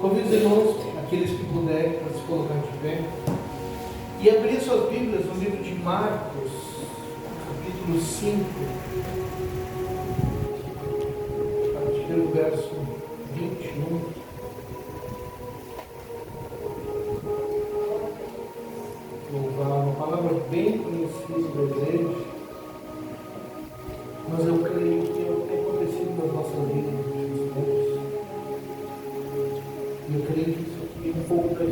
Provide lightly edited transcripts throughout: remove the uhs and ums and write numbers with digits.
Convido os irmãos, aqueles que puderem, para se colocar de pé e abrir suas Bíblias no livro de Marcos, capítulo 5, a partir do verso 21. Uma palavra bem conhecida da igreja, mas eu creio que é o que tem acontecido nas nossas vidas nos últimos tempos. E eu creio que isso aqui é um pouco da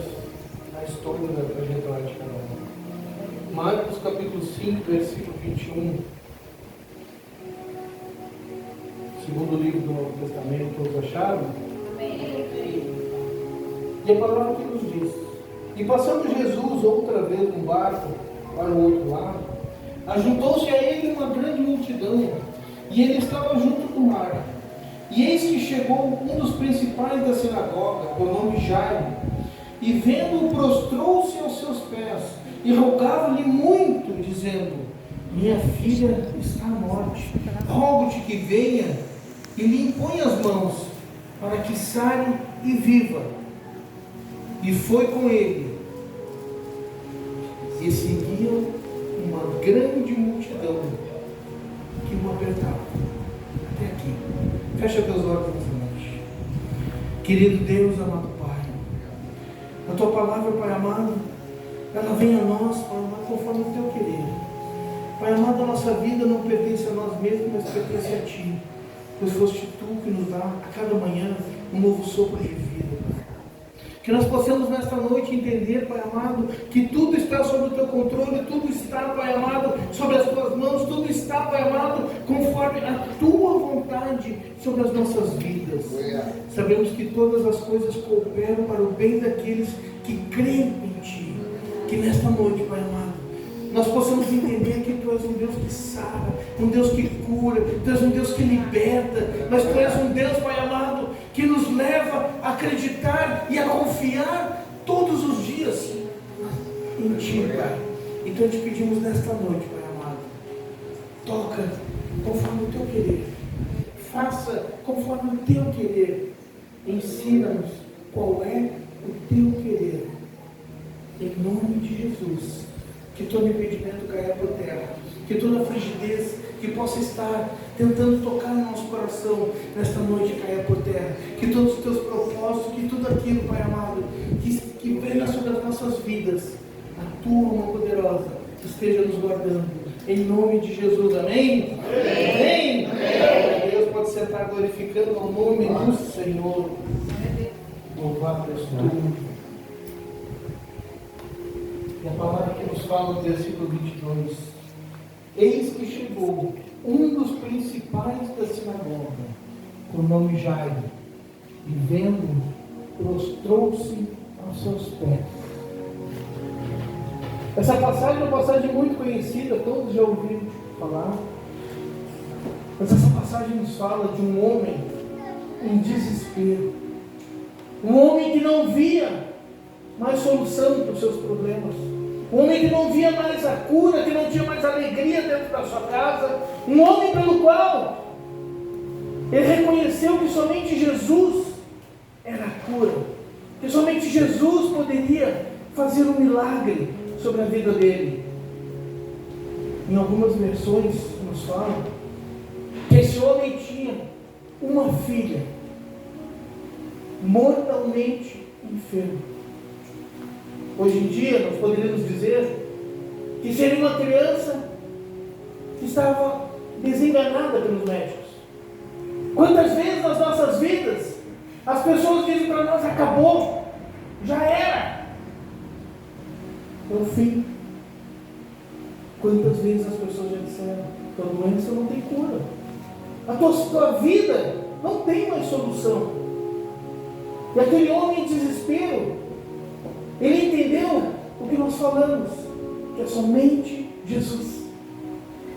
história da trajetória de cada um. Marcos capítulo 5, versículo 21. Segundo livro do Novo Testamento, todos acharam? Amém. E a palavra que nos diz: e passando Jesus outra vez num barco para o outro lado, ajuntou-se a ele uma grande multidão, e ele estava junto do mar. E eis que chegou um dos principais da sinagoga, por nome Jairo, e vendo-o prostrou-se aos seus pés, e rogava-lhe muito, dizendo: minha filha está à morte, rogo-te que venha e lhe impõe as mãos, para que sare e viva. E foi com ele, e seguia uma grande multidão que o apertava. Até aqui. Fecha teus olhos nessa noite. Querido Deus, amado Pai, a tua palavra, Pai amado, ela vem a nós, Pai amado, conforme o teu querer. Pai amado, a nossa vida não pertence a nós mesmos, mas pertence a Ti, pois foste Tu que nos dá a cada manhã um novo sopro de vida. Que nós possamos nesta noite entender, Pai amado, que tudo está sob o Teu controle, tudo está, Pai amado, sobre as Tuas mãos, tudo está, Pai amado, conforme a Tua vontade sobre as nossas vidas. Sabemos que todas as coisas cooperam para o bem daqueles que creem em Ti. Que nesta noite, Pai amado, nós possamos entender que Tu és um Deus que sara, um Deus que cura, Tu és um Deus que liberta, mas Tu és um Deus, Pai amado, que nos leva a acreditar e a confiar todos os dias em Ti, Pai. Então te pedimos nesta noite, Pai amado, toca conforme o Teu querer, faça conforme o Teu querer, ensina-nos qual é o Teu querer, em nome de Jesus. Que todo impedimento caia por terra, que toda frigidez que possa estar tentando tocar no nosso coração nesta noite caia por terra, que todos os teus propósitos, que tudo aquilo, Pai amado, que venha sobre as nossas vidas, a tua mão poderosa esteja nos guardando, em nome de Jesus, amém? Amém? Amém. Deus pode sentar glorificando o nome do Senhor. Louvado és Tu. E a palavra que nos fala no versículo 22: eis que chegou um dos principais da sinagoga, com o nome Jairo, e vendo, prostrou-se aos seus pés. Essa passagem é uma passagem muito conhecida, todos já ouviram falar. Mas essa passagem nos fala de um homem em desespero, um homem que não via mais solução para os seus problemas, um homem que não via mais a cura, que não tinha mais alegria dentro da sua casa, um homem pelo qual ele reconheceu que somente Jesus era a cura, que somente Jesus poderia fazer um milagre sobre a vida dele. Em algumas versões nos falam que esse homem tinha uma filha mortalmente enferma. Hoje em dia, nós poderíamos dizer que seria uma criança que estava desenganada pelos médicos. Quantas vezes nas nossas vidas as pessoas dizem para nós: acabou, já era, é o fim. Quantas vezes as pessoas já disseram: tua doença não tem cura, a tua vida não tem mais solução. E aquele homem em desespero, ele entendeu o que nós falamos, que é somente Jesus.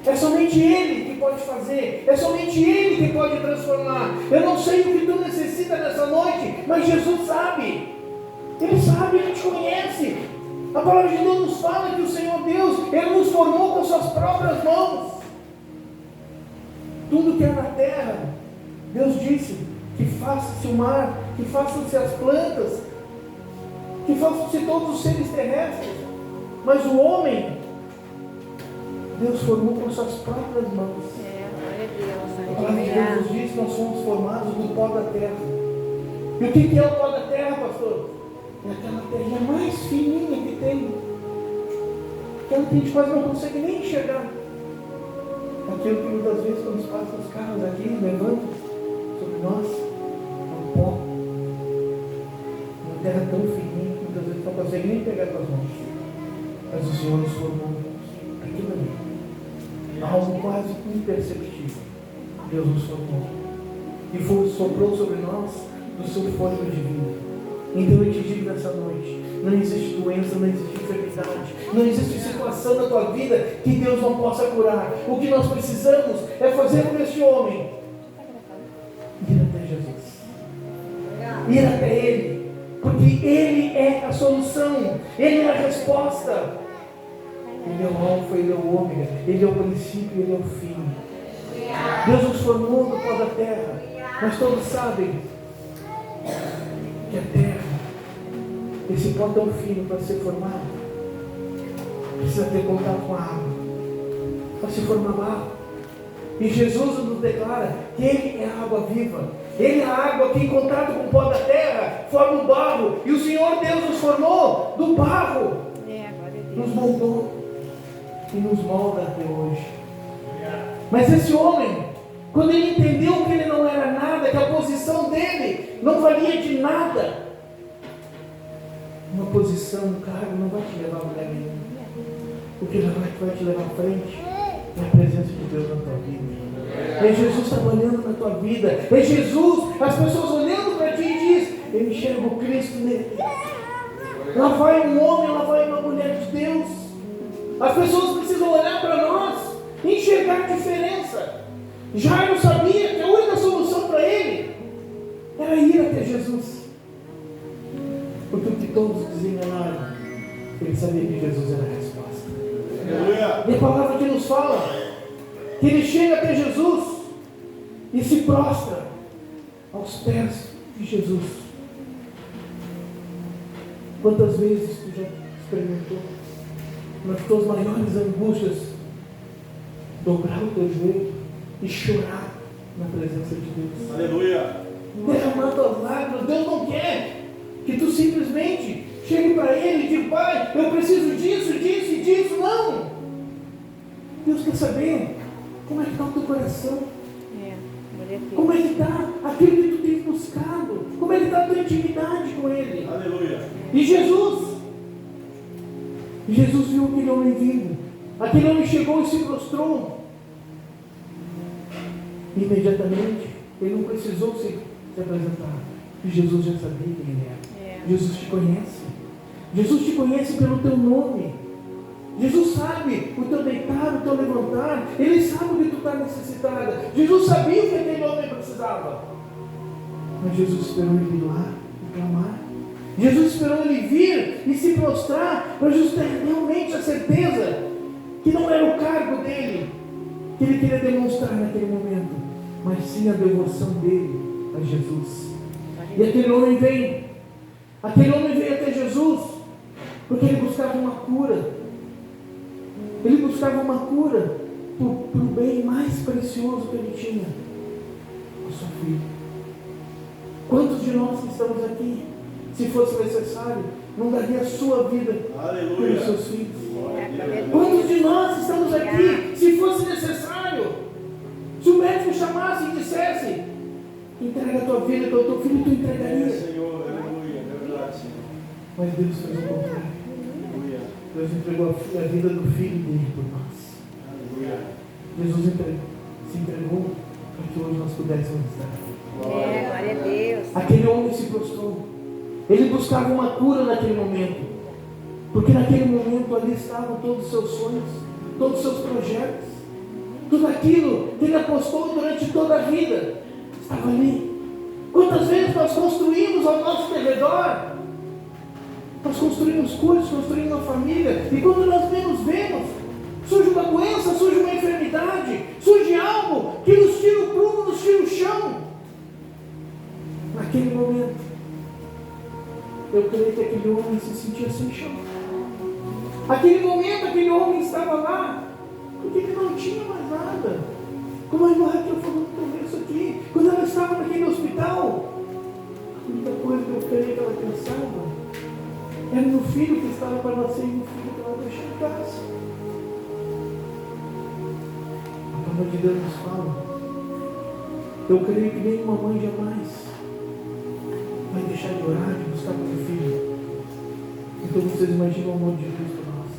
É somente Ele que pode fazer, é somente Ele que pode transformar. Eu não sei o que tu necessita nessa noite, mas Jesus sabe. Ele sabe, Ele te conhece. A palavra de Deus nos fala que o Senhor Deus, Ele nos formou com suas próprias mãos. Tudo que é na terra, Deus disse que faça-se o mar, que façam-se as plantas, que façam-se todos os seres terrestres. Mas o homem, Deus formou com suas próprias mãos. A palavra de Deus nos diz que nós somos formados do pó da terra. E o que é o pó da terra, pastor? É aquela terrinha mais fininha que tem. Aquela que a gente quase não consegue nem enxergar. Aquilo que muitas vezes, quando passa os carros aqui, levantam sobre nós, é um pó. Uma terra tão fininha que muitas vezes não consegue nem pegar com as mãos. Mas o Senhor nos formou aquilo ali. Algo quase imperceptível. Deus nos formou. E soprou sobre nós do seu fôlego de vida. Então eu te digo nessa noite, não existe doença, não existe enfermidade, não existe situação na tua vida que Deus não possa curar. O que nós precisamos é fazer como este homem: ir até Jesus, ir até Ele, porque Ele é a solução, Ele é a resposta. Ele é o alfa, Ele é o ômega, Ele é o princípio, Ele é o fim. Deus nos formou no pó da terra, mas todos sabem que a terra, esse pó tão fino para ser formado, precisa ter contato com a água, para se formar barro. E Jesus nos declara que Ele é a água viva, Ele é a água que em contato com o pó da terra forma o barro. E o Senhor Deus nos formou do barro, nos moldou e nos molda até hoje. Mas esse homem, quando ele entendeu que ele não era nada, que a posição dele não valia de nada, uma posição, um cargo não vai te levar a lugar nenhum. O que vai te levar à frente é a presença de Deus na tua vida. É Jesus trabalhando na tua vida. É Jesus, as pessoas olhando para ti e dizem: eu enxergo Cristo nele. Lá vai um homem, lá vai uma mulher de Deus. As pessoas precisam olhar para nós e enxergar a diferença. Jairo sabia que a única solução para ele era ir até Jesus. Porque o que todos desenganaram, ele sabia que Jesus era a resposta. E a palavra que nos fala que ele chega até Jesus e se prostra aos pés de Jesus. Quantas vezes tu já experimentou nas tuas maiores angústias dobrar o teu joelho e chorar na presença de Deus? Aleluia! Derramar tuas lágrimas. Deus não quer que tu simplesmente chegue para Ele e diga: Pai, eu preciso disso, disso e disso. Não! Deus quer saber como é que está o teu coração. Como é que está aquilo que tu tem buscado. Como é que está a tua intimidade com Ele. Aleluia! E Jesus viu aquele homem vindo. Aquele homem chegou e se prostrou. Imediatamente, ele não precisou se apresentar. E Jesus já sabia quem ele era. Jesus te conhece. Jesus te conhece pelo teu nome. Jesus sabe o teu deitar, o teu levantar. Ele sabe o que tu está necessitada. Jesus sabia o que aquele homem precisava. Mas Jesus esperou ele ir lá e clamar. Jesus esperou ele vir e se prostrar para Jesus ter realmente a certeza que não era o cargo dele que ele queria demonstrar naquele momento, mas sim a devoção dele a Jesus. E aquele homem veio até Jesus porque ele buscava uma cura. Ele buscava uma cura para o bem mais precioso que ele tinha, a sua filha. Quantos de nós que estamos aqui, se fosse necessário, não daria a sua vida pelos seus filhos? Quantos de nós estamos aqui, se fosse necessário, se o médico chamasse e dissesse: entrega a tua vida pelo teu filho, tu entregaria? Senhor, aleluia, é verdade, Senhor. Mas Deus fez o contrário. Deus entregou a vida do filho dele por nós. Aleluia. Jesus se entregou para que hoje nós pudéssemos estar. Glória a Deus. Aquele homem se prostrou. Ele buscava uma cura naquele momento, porque naquele momento ali estavam todos os seus sonhos, todos os seus projetos, tudo aquilo que ele apostou durante toda a vida estava ali. Quantas vezes nós construímos ao nosso redor? Nós construímos coisas, construímos uma família, e quando nós menos vemos, surge uma doença, surge uma enfermidade, surge algo que nos tira o prumo, nos tira o chão. Naquele momento, eu creio que aquele homem se sentia sem chão. Aquele momento, aquele homem estava lá, porque ele não tinha mais nada. Como a irmã Raquel falou no começo aqui, quando ela estava naquele hospital, a única coisa que eu creio que ela pensava era no filho que estava para nascer e no filho que ela deixou em casa. A palavra de Deus nos fala. Eu creio que nenhuma mãe jamais vai deixar de orar, de buscar pelo filho. Então vocês imaginam o amor de Deus por nós.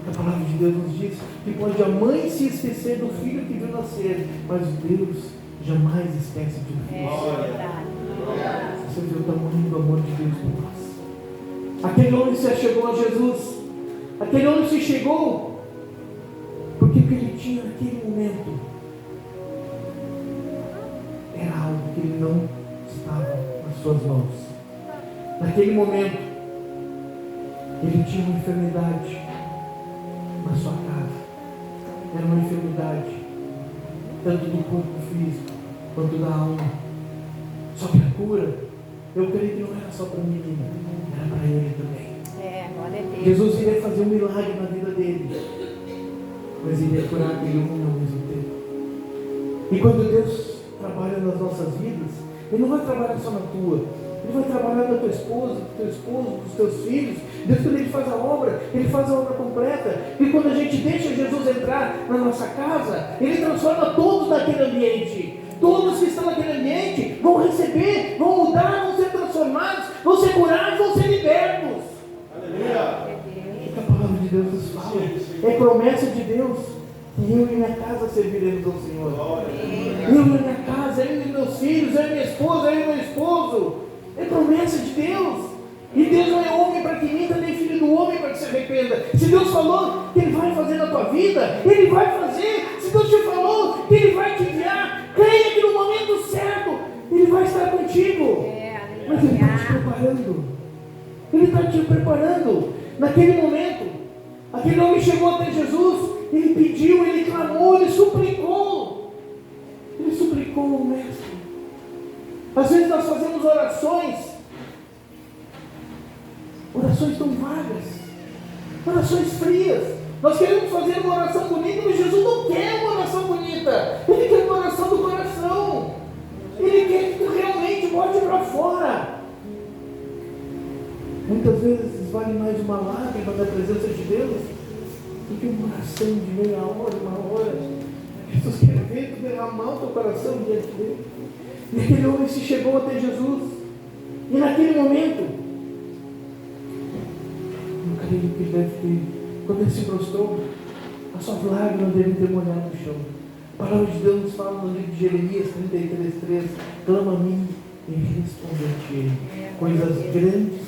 A palavra de Deus nos diz que pode a mãe se esquecer do filho que viu nascer, mas Deus jamais esquece de um filho. Você vê o tamanho do amor de Deus por nós. Aquele homem se achegou a Jesus. Aquele homem se chegou porque o que ele tinha naquele momento era algo que ele não estava nas suas mãos. Naquele momento, ele tinha uma enfermidade na sua casa. Era uma enfermidade, tanto do corpo físico quanto da alma. Só que a cura, eu creio que não era só para a menina, era para ele também. Glória a Deus. Jesus iria fazer um milagre na vida dele, mas iria curar aquele homem ao mesmo tempo. E quando Deus trabalha nas nossas vidas, Ele não vai trabalhar só na tua, Ele vai trabalhar na tua esposa, no teu esposo, nos teus filhos. Deus, quando Ele faz a obra, Ele faz a obra completa. E quando a gente deixa Jesus entrar na nossa casa, Ele transforma todos naquele ambiente. Todos que estão naquele ambiente vão receber, vão mudar, vão ser transformados, vão ser curados, vão ser libertos. Aleluia. O que a palavra de Deus nos fala é promessa de Deus. E eu e minha casa serviremos ao Senhor. Eu e minha casa, eu e meus filhos, eu e minha esposa, eu e meu esposo. É promessa de Deus. E Deus não é homem para que minta, nem filho do homem para que se arrependa. Se Deus falou que Ele vai fazer na tua vida, Ele vai fazer. Se Deus te falou que Ele vai te enviar, creia que no momento certo Ele vai estar contigo. Mas Ele está te preparando. Ele está te preparando. Naquele momento, aquele homem chegou até Jesus. Ele pediu, ele clamou, ele suplicou. Ele suplicou ao Mestre. Às vezes nós fazemos orações tão vagas, orações frias. Nós queremos fazer uma oração bonita, mas Jesus não quer uma oração bonita. Ele quer uma oração do coração. Ele quer que tu realmente bote para fora. Muitas vezes vale mais uma lágrima da presença de Deus do que uma oração de meia hora, uma hora. Jesus quer ver tu derramar o teu coração diante dele. E aquele homem se chegou até Jesus. E naquele momento, eu creio que deve ter, quando ele se prostrou, as suas lágrimas devem ter molhado no chão. A palavra de Deus nos fala no livro de Jeremias 33:3: clama a mim e responder-te coisas grandes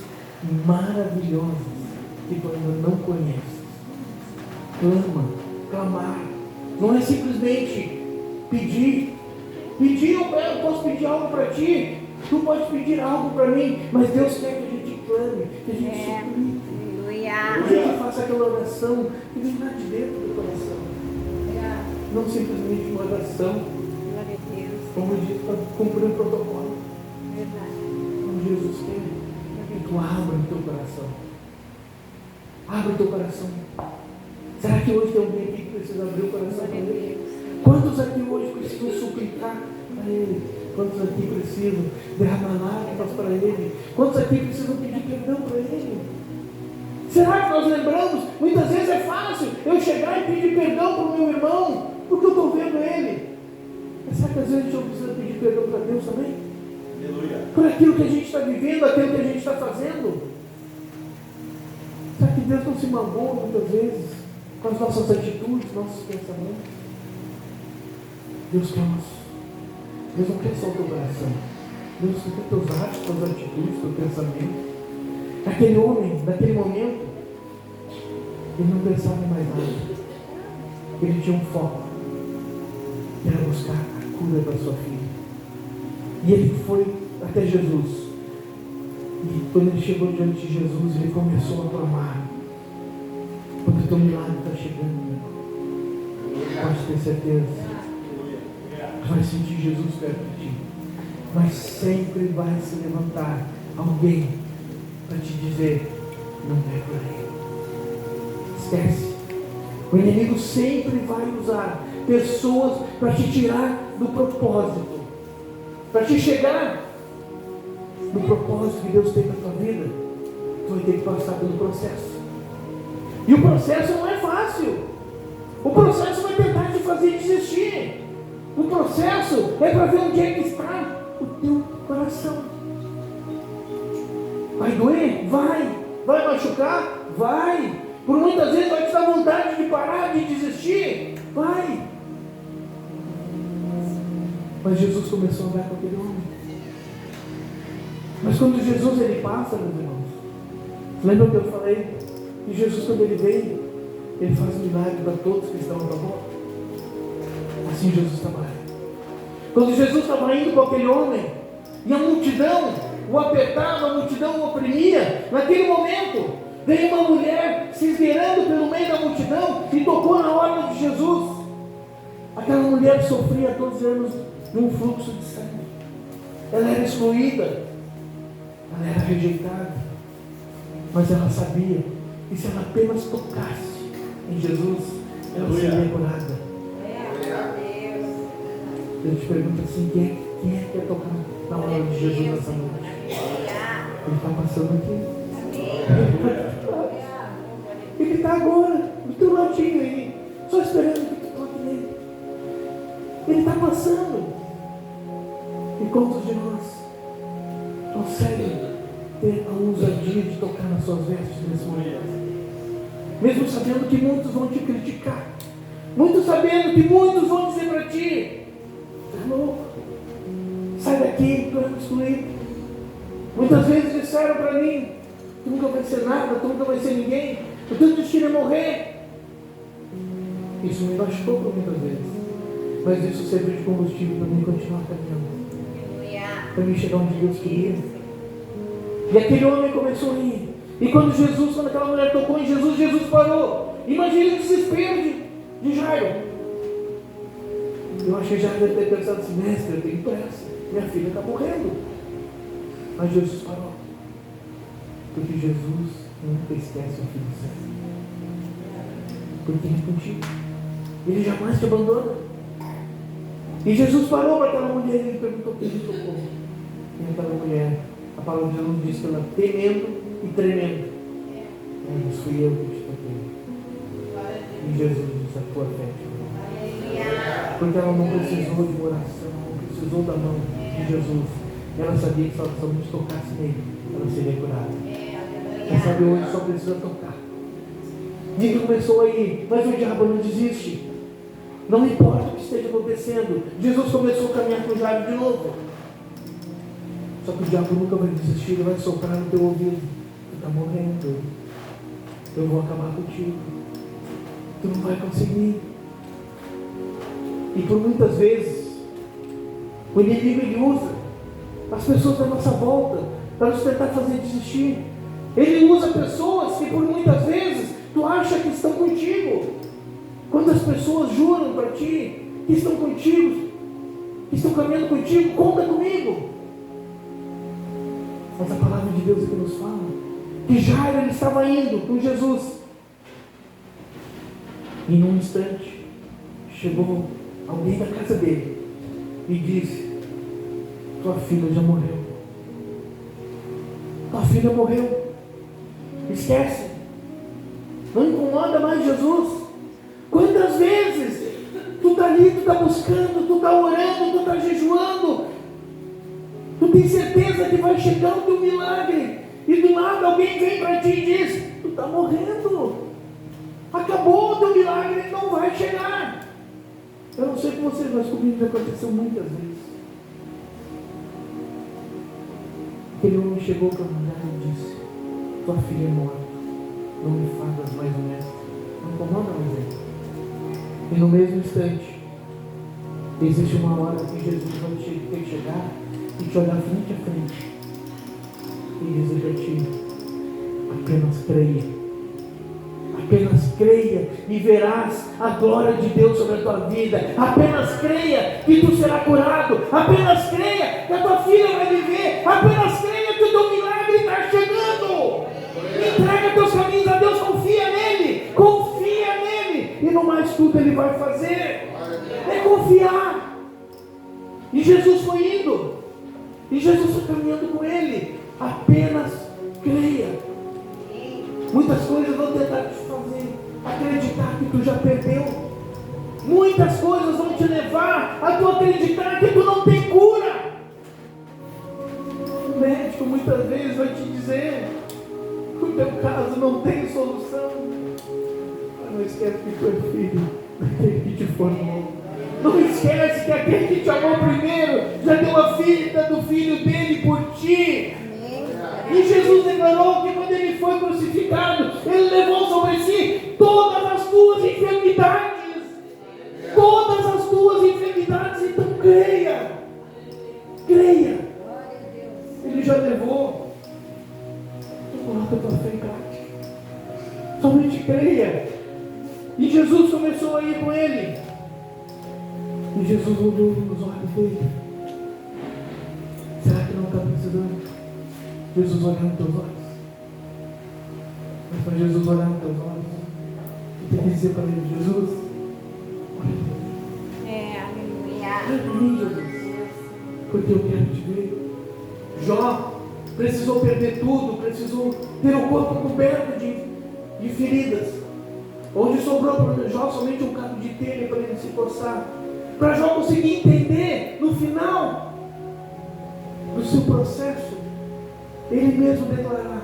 e maravilhosas que tu ainda não conheces. Clama, clamar. Não é simplesmente pedir. Pedir, eu posso pedir algo para ti. Tu pode pedir algo para mim. Mas Deus quer que a gente clame, que a gente suplique. Que a gente faça aquela oração que vem lá de dentro do coração. Não simplesmente uma oração, como diz, para cumprir um protocolo. Como Jesus quer que tu abra o teu coração. Abra o teu coração. Será que hoje tem alguém aqui que precisa abrir o coração para Ele? Quantos aqui hoje precisam suplicar para Ele? Quantos aqui precisam derramar lágrimas para Ele? Quantos aqui precisam pedir perdão para Ele? Será que nós lembramos? Muitas vezes é fácil eu chegar e pedir perdão para o meu irmão, porque eu estou vendo ele. Mas será que às vezes a gente não precisa pedir perdão para Deus também? Aleluia. Por aquilo que a gente está vivendo, aquilo que a gente está fazendo. Será que Deus não se magoa muitas vezes com as nossas atitudes, nossos pensamentos? Deus quer nós. Deus não quer só o teu coração. Deus quer teus atos, tuas atitudes, teu pensamento. Aquele homem, naquele momento, ele não pensava em mais nada. Ele tinha um foco. Era buscar a cura da sua filha. E ele foi até Jesus. E quando ele chegou diante de Jesus, ele começou a clamar. Porque o teu milagre está chegando. Pode ter certeza. Tu vai sentir Jesus perto de ti. Mas sempre vai se levantar alguém para te te dizer, não é por aí. Esquece. O inimigo sempre vai usar pessoas para te tirar do propósito, para te chegar no propósito que Deus tem na tua vida. Tu vai ter que passar pelo processo. E o processo não é fácil. O processo vai tentar te fazer desistir. O processo é para ver onde é que está o teu coração. Vai doer? Vai. Vai machucar? Vai. Por muitas vezes vai te dar vontade de parar, de desistir. Vai. Mas Jesus começou a andar com aquele homem. Mas quando Jesus ele passa, meus irmãos, lembra que eu falei que Jesus, quando ele veio, ele faz um milagre para todos que estão à volta? Assim Jesus trabalha. Quando Jesus estava indo com aquele homem, e a multidão o apertava, a multidão o oprimia, naquele momento veio uma mulher se esgueirando pelo meio da multidão e tocou na orla de Jesus. Aquela mulher sofria há 12 anos de um fluxo de sangue. Ela era excluída, ela era rejeitada, mas ela sabia que se ela apenas tocasse em Jesus, ela seria curada. Eu te pergunto assim, quem é que quer tocar na orla de Jesus nessa noite? Ele está passando aqui. Ele está agora, do teu ladinho aí, só esperando que tu toque nele. Ele está passando. E quantos de nós conseguem ter a ousadia de tocar nas suas vestes nesse momento? Mesmo sabendo que muitos vão te criticar, muitos sabendo que muitos vão dizer para ti, tá louco, sai daqui, tu é excluído. Muitas vezes disseram para mim, tu nunca vai ser nada, tu nunca vai ser ninguém, o teu destino é morrer. Isso me machucou por muitas vezes, mas isso serviu de combustível para mim continuar caminhando, para mim chegar onde Deus queria. E aquele homem começou a ir. E quando aquela mulher tocou em Jesus, Jesus parou. Imagina o desespero de Jairo. Eu acho que Jairo deve ter pensado assim, mestre, eu tenho pressa, minha filha está morrendo. Mas Jesus parou. Porque Jesus nunca esquece o filho certo. Porque ele é contigo. Ele jamais te abandona. E Jesus parou para aquela mulher e ele perguntou quem lhe tocou. E aquela mulher, a palavra de Jesus diz que ela temendo e tremendo. Mas fui eu que te toquei. E Jesus disse, a tua fé te curou. Porque ela não precisou de oração, não precisou da mão de Jesus. Ela sabia que se ela somente tocasse nele, ela seria curada. Quem sabe hoje só precisa tocar. E ele começou a ir, mas o diabo não desiste. Não importa o que esteja acontecendo. Jesus começou a caminhar com o Jairo de novo. Só que o diabo nunca vai desistir, ele vai soprar no teu ouvido. Tu está morrendo. Eu vou acabar contigo. Tu não vai conseguir. E por muitas vezes, o inimigo ele usa as pessoas da nossa volta para nos tentar fazer desistir. Ele usa pessoas que por muitas vezes tu acha que estão contigo. Quantas pessoas juram para ti que estão contigo, que estão caminhando contigo, conta comigo. Mas a palavra de Deus é que nos fala que Jairo ele estava indo com Jesus. E num instante chegou alguém da casa dele e disse, tua filha já morreu. Tua filha morreu. Esquece. Não incomoda mais Jesus. Quantas vezes tu está ali, tu está buscando, tu está orando, tu está jejuando, tu tem certeza que vai chegar o teu milagre, e do lado alguém vem para ti e diz, tu está morrendo, acabou o teu milagre, não vai chegar. Eu não sei com vocês, mas comigo já aconteceu muitas vezes. Aquele homem chegou para a mulher e disse, tua filha é morta, não me faças mais honesto, não incomoda mais ele. E no mesmo instante, existe uma hora que Jesus vai ter que chegar e te olhar frente a frente e dizer para ti, apenas creia. Apenas creia e verás a glória de Deus sobre a tua vida. Apenas creia que tu serás curado. Apenas creia que a tua filha vai viver. Apenas creia que o teu milagre está chegando. tudo Ele vai fazer. É confiar. E Jesus foi indo. E Jesus foi caminhando com ele. Apenas creia. Muitas coisas vão tentar te fazer acreditar que tu já perdeu. Muitas coisas vão te levar a tu acreditar que tu não tem cura. O médico muitas vezes vai te dizer que o teu caso não tem solução. Mas não esquece que tu é filho daquele que te formou. Não esquece que aquele que te amou primeiro já deu a vida do filho dele por ti. E Jesus declarou que quando ele foi crucificado, ele levou sobre si todas as tuas enfermidades. Todas as tuas enfermidades. Então creia. Creia. Ele já levou. Então coloca a tua fé em prática. Somente creia. E Jesus começou a ir com ele. E Jesus olhou nos olhos dele. Será que não está precisando? Jesus olhando nos teus olhos. Mas para Jesus olhar nos teus olhos, tu tem que dizer para ele: Jesus, olha para mim, Jesus, porque eu quero te ver. Jó precisou perder tudo, precisou ter o corpo coberto de feridas, onde sobrou para Jó somente um cabo de telha para ele se coçar, para Jó conseguir entender no final do seu processo. Ele mesmo declarar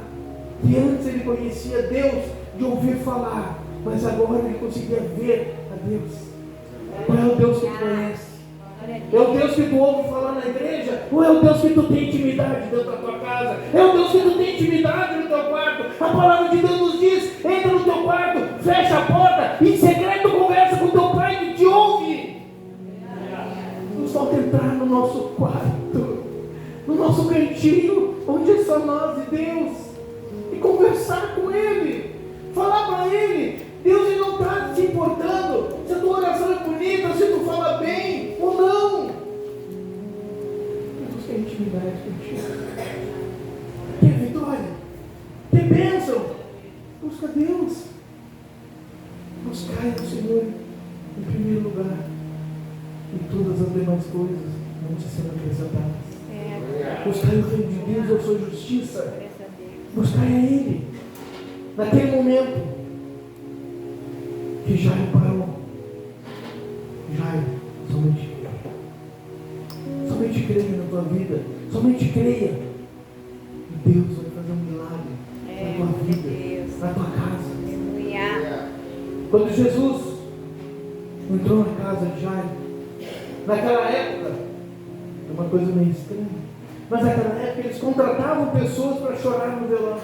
que antes ele conhecia Deus de ouvir falar, mas agora ele conseguia ver a Deus. Qual é o Deus que tu conhece? É o Deus que tu ouve falar na igreja? Ou é o Deus que tu tem intimidade dentro da tua casa? É o Deus que tu tem intimidade no teu quarto? A palavra de Deus nos diz: entra no teu quarto, fecha a porta, em secreto conversa com teu pai que te ouve. Nos falta entrar no nosso quarto, no nosso cantinho, onde é só nós e Deus, e conversar com Ele, falar para Ele. Deus, Ele não está se importando se a tua oração é bonita, se tu fala bem ou não. Deus quer intimidade contigo, quer vitória, quer bênção. Busca Deus, buscai o Senhor em primeiro lugar, e todas as demais coisas vão te ser acrescentadas. Buscai o reino de Deus, a sua justiça. Buscai a Ele. Naquele momento que Jairo parou, Jairo, somente creia. Somente creia na tua vida. Somente creia. E Deus vai fazer um milagre na tua vida, na tua casa. Quando Jesus entrou na casa de Jairo, naquela época, é uma coisa meio estranha, mas naquela época eles contratavam pessoas para chorar no velório.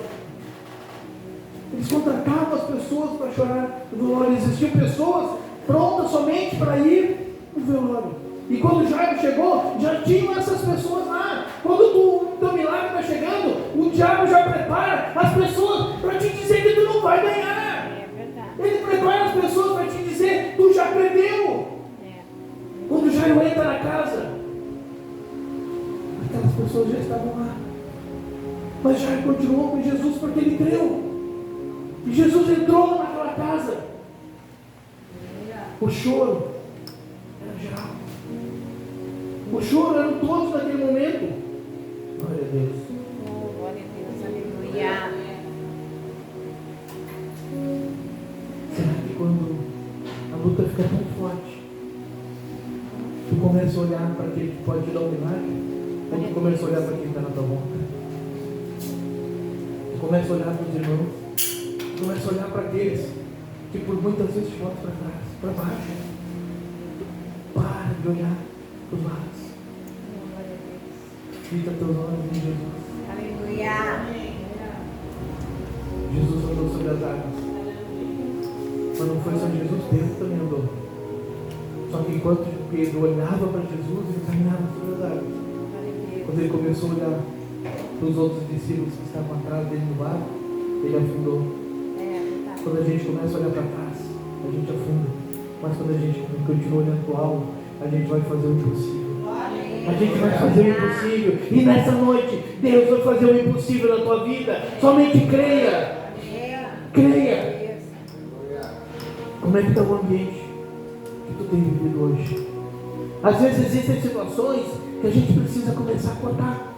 Eles contratavam as pessoas para chorar no velório. Existiam pessoas prontas somente para ir no velório. E quando Jairo chegou, já tinham essas pessoas lá. Quando o teu milagre está chegando, o diabo já prepara as pessoas para te dizer que tu não vai ganhar. Ele prepara as pessoas para te dizer: tu já perdeu. Quando Jairo entra na casa, aquelas pessoas já estavam lá. Mas Jairo continuou com Jesus porque ele creu. E Jesus entrou naquela casa. O choro era geral. O choro eram todos naquele momento. Glória a Deus. Glória a Deus, aleluia. Será que quando a luta fica tão forte, tu começa a olhar para aquele que pode te dar um milagre? Ou tu começa a olhar para quem está na tua volta? Tu começa a olhar para os irmãos? Tu começa a olhar para aqueles que por muitas vezes te botam para trás, para baixo? Para de olhar para os lados. Fica teus olhos em Jesus. Aleluia. Jesus andou sobre as águas. Mas não foi só Jesus, Pedro também andou. Só que enquanto Pedro olhava para Jesus, ele caminhava sobre as águas. Quando ele começou a olhar para os outros discípulos que estavam atrás dele no barco, ele afundou. Quando a gente começa a olhar para trás, a gente afunda. Mas quando a gente continua olhando para o alto, a gente vai fazer o impossível. A gente vai fazer o impossível. E nessa noite, Deus vai fazer o impossível na tua vida. Somente creia. Creia. Como é que está o ambiente que tu tem vivido hoje. Às vezes existem situações que a gente precisa começar a cortar.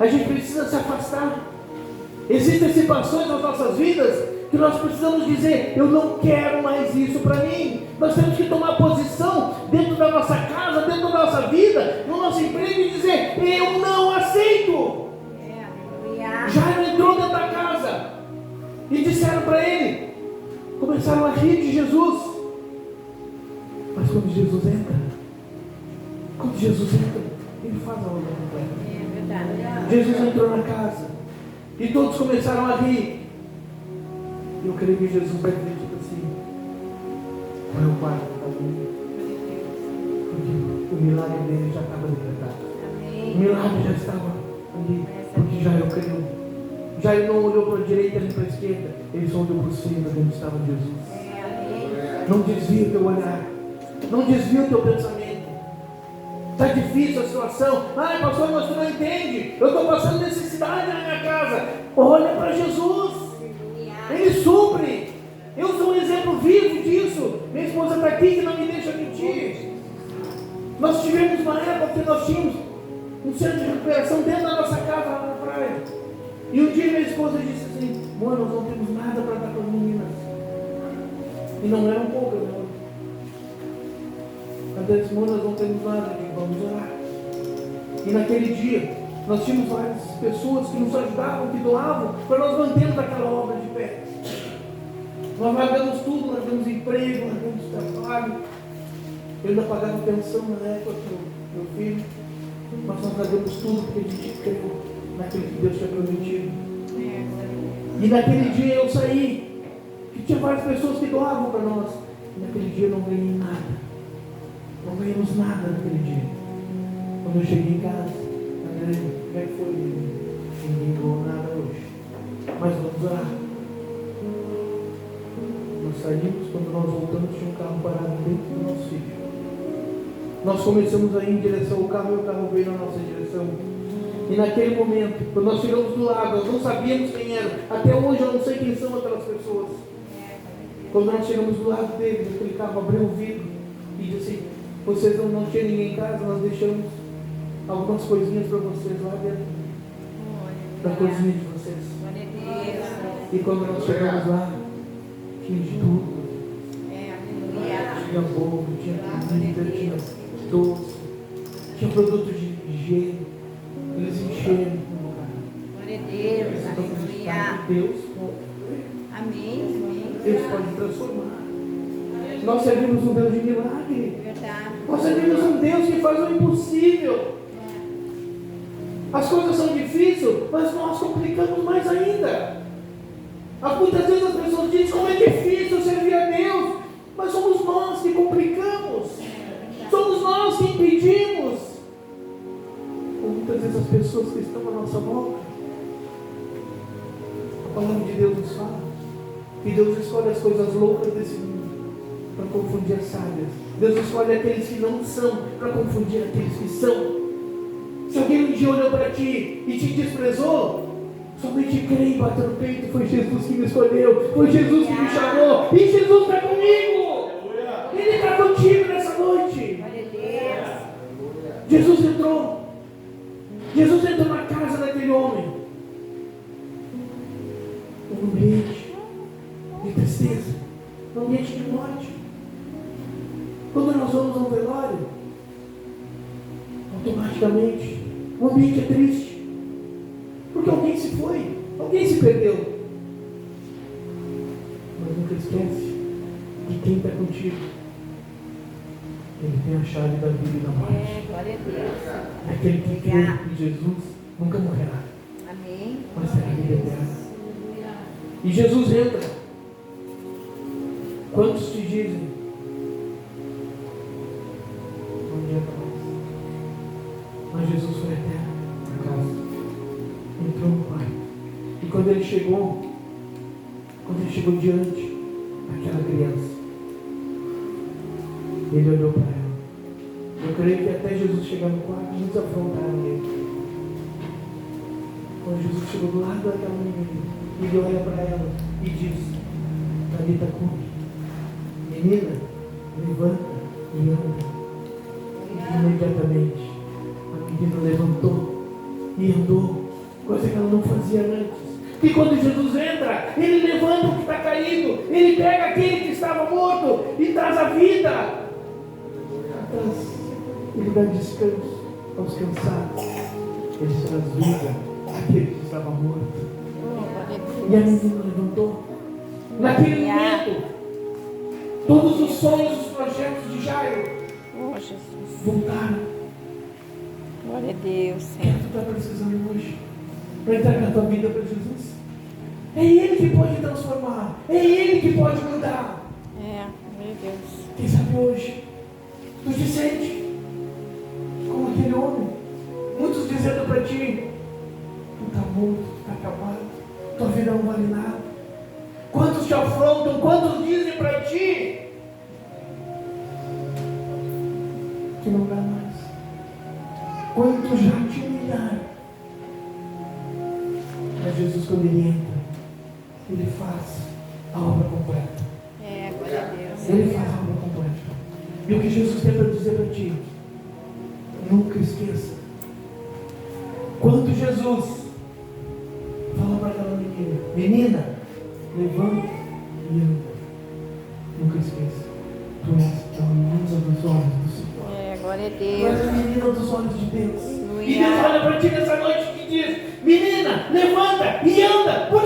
A gente precisa se afastar. Existem situações nas nossas vidas que nós precisamos dizer: eu não quero mais isso para mim. Nós temos que tomar posição dentro da nossa casa, dentro da nossa vida, no nosso emprego e dizer: eu não aceito. Jairo entrou dentro da casa e disseram para ele, começaram a rir de Jesus. Mas quando Jesus entra, ele faz a obra completa. Jesus entrou na casa e todos começaram a rir. E eu creio que Jesus vai dizer tipo assim: qual é o quarto que está ali? Porque o milagre dele já estava decretado. O milagre já estava ali. Porque Jairo creu. Jairo não olhou para a direita nem para a esquerda. Ele só olhou para o centro onde estava Jesus. Não desvia o teu olhar. Não desvia o teu pensamento. Está difícil a situação. Ai, pastor, mas tu não entende. Eu estou passando necessidade na minha casa. Olha para Jesus. Ele supre. Eu sou um exemplo vivo disso. Minha esposa está aqui que não me deixa mentir. Nós tivemos uma época que nós tínhamos um centro de recuperação dentro da nossa casa lá na praia. E um dia minha esposa disse assim: mano, nós não temos nada para dar para as meninas. E não eram poucas, não. Ela disse: mano, nós não temos nada, vamos orar. E naquele dia nós tínhamos várias pessoas que nos ajudavam, que doavam, para nós mantermos aquela obra de pé. Nós largamos tudo, largamos emprego, largamos trabalho. Eu ainda pagava pensão na época para o meu filho. Mas nós largamos tudo porque a gente creu naquilo que Deus tinha prometido. E naquele dia eu saí, que tinha várias pessoas que doavam para nós. E naquele dia eu não ganhei nada. Não ganhamos nada naquele dia. Quando eu cheguei em casa, como é que foi? Ninguém ganhou nada hoje. Mas vamos orar. Nós saímos, quando nós voltamos, tinha um carro parado dentro do nosso sítio. Nós começamos a ir em direção ao carro e o carro veio na nossa direção. E naquele momento, quando nós chegamos do lado, nós não sabíamos quem era. Até hoje eu não sei quem são aquelas pessoas. Quando nós chegamos do lado deles, aquele carro abriu o vidro e disse: vocês não tinham ninguém em casa, nós deixamos algumas coisinhas para vocês lá dentro da cozinha de vocês. E quando nós chegamos lá, tinha de tudo. Tinha bolo, tinha comida, tinha doce, tinha produto de higiene. Eles encheram no lugar. Deus pode transformar. Nós servimos um Deus de milagre. Nós servimos um Deus que faz o impossível. As coisas são difíceis, mas nós complicamos mais ainda. Muitas vezes as pessoas dizem: como é difícil servir a Deus. Mas somos nós que complicamos. Somos nós que impedimos. Ou muitas vezes as pessoas que estão à nossa volta. A palavra de Deus nos fala que Deus escolhe as coisas loucas desse mundo para confundir as sábias. Deus escolhe aqueles que não são para confundir aqueles que são. Se alguém um dia olhou para ti e te desprezou, somente creia e bate no peito: foi Jesus que me escolheu, foi Jesus que me chamou, e Jesus está comigo. Ele está contigo nessa noite. Jesus entrou na casa daquele homem. Um ambiente de tristeza, um ambiente de morte. Quando nós vamos a um velório, automaticamente o ambiente é triste, porque alguém se foi, alguém se perdeu. Mas nunca esquece que quem está contigo, ele tem a chave da vida e da morte. Aquele que crê em Jesus nunca morrerá, mas terá vida eterna. E Jesus entra. Quantos te dizem: não adianta mais? Mas Jesus foi eterno na casa. Entrou no quarto. E quando ele chegou diante daquela criança, ele olhou para ela. Eu creio que até Jesus chegar no quarto, muitos afrontaram ele. Quando Jesus chegou do lado daquela menina, ele olha para ela e diz: Talita cumi, menina, levanta. e anda. E imediatamente a menina levantou e andou, coisa que ela não fazia antes. E quando Jesus entra, ele levanta o que está caído, ele pega aquele que estava morto e traz a vida. Ele dá descanso aos cansados, ele traz vida àquele que estava morto. E a menina levantou. Naquele momento, todos os sonhos, os projetos de Jairo voltaram. Glória a Deus, O que Senhor. tu está precisando hoje? Para entregar a tua vida para Jesus? É Ele que pode transformar. É Ele que pode mudar. Meu Deus. Quem sabe hoje tu te sente como aquele homem, muitos dizendo para ti: tu está morto, tu está acabado, tua vida não vale nada. Quantos te afrontam, quantos dizem para ti que não dá mais, quantos já te humilharam. Mas Jesus, quando Ele entra, Ele faz a obra completa. Glória a Deus. Ele faz a obra completa. E o que Jesus tem para dizer para ti, nunca esqueça. Quando Jesus fala para aquela menina: menina, levanta e anda. Nunca esqueça. Tu és a menina dos olhos do Senhor. Glória a Tu Deus. és a menina dos olhos de Deus. Aleluia. E Deus olha para ti nessa noite e diz: menina, levanta e anda. Por